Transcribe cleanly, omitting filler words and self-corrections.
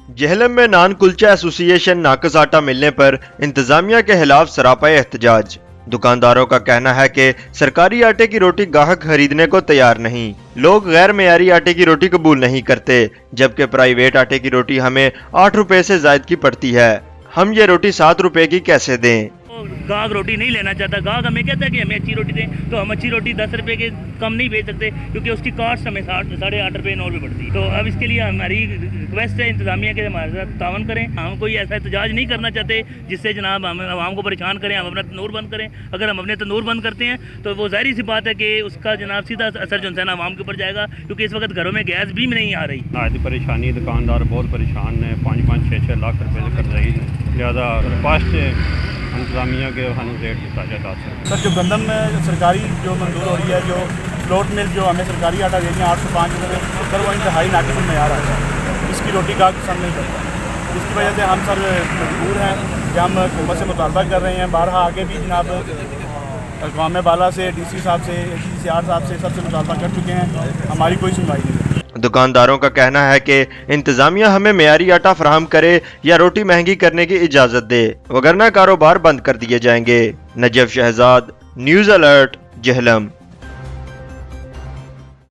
जहलम में नान कुलचा एसोसिएशन नाकस आटा मिलने पर इंतजामिया के खिलाफ सरापा एहतजाज। दुकानदारों का कहना है कि सरकारी आटे की रोटी गाहक खरीदने को तैयार नहीं। लोग गैर मेयारी आटे की रोटी कबूल नहीं करते, जबकि प्राइवेट आटे की रोटी हमें 8 रुपए से जायद की पड़ती है। हम ये रोटी 7 रुपए की कैसे दें? गाहक रोटी नहीं लेना चाहता। गाहक हमें कहता है कि हमें अच्छी रोटी दें, तो हम अच्छी रोटी 10 रुपए के कम नहीं बेच सकते, क्योंकि उसकी कास्ट हमें 8.5 रुपए 9 रुपए पड़ती है। तो अब इसके लिए हमारी रिक्वेस्ट है इंतजामिया के हमारे साथ तावन करें। हम कोई ऐसा एहतजाज नहीं करना चाहते जिससे जनाब हम आवाम को परेशान करें, हम अपना तनूर बंद करें। अगर हम अपने तनूर बंद करते हैं तो वो जाहिर सी बात है कि उसका जनाब सीधा असर जो है ना आवाम के ऊपर जाएगा, क्योंकि इस वक्त घरों में गैस भी नहीं आ रही। आज परेशानी, दुकानदार बहुत परेशान है, 5-5, 6-6 लाख रुपए से कर रही है। ज़्यादा रिक्वेस्ट है इंतजामिया के हमें रेट दिया जाता है। सर जो गंदम सरकारी जो मंजूर हो रही है, जो फ्लोट मिल जो हमें सरकारी आटा दे रही है 805 रुपये में, सर वो इंतहाई नाकिस में आ रहा है। इसकी रोटी का पसंद नहीं करता। इसकी वजह से हम सर मजबूर हैं कि हम हुकूमत से मुतालबा कर रहे हैं। बारहा आगे भी जनाब अक़वाम बाला से, DC साहब से, CR साहब से सबसे मुतालबा कर चुके हैं, हमारी कोई सुनवाई नहीं है। दुकानदारों का कहना है कि इंतजामिया हमें मेयारी आटा फराहम करे या रोटी महंगी करने की इजाजत दे, वगरना कारोबार बंद कर दिए जाएंगे। Najaf Shahzad, news alert, Jhelum.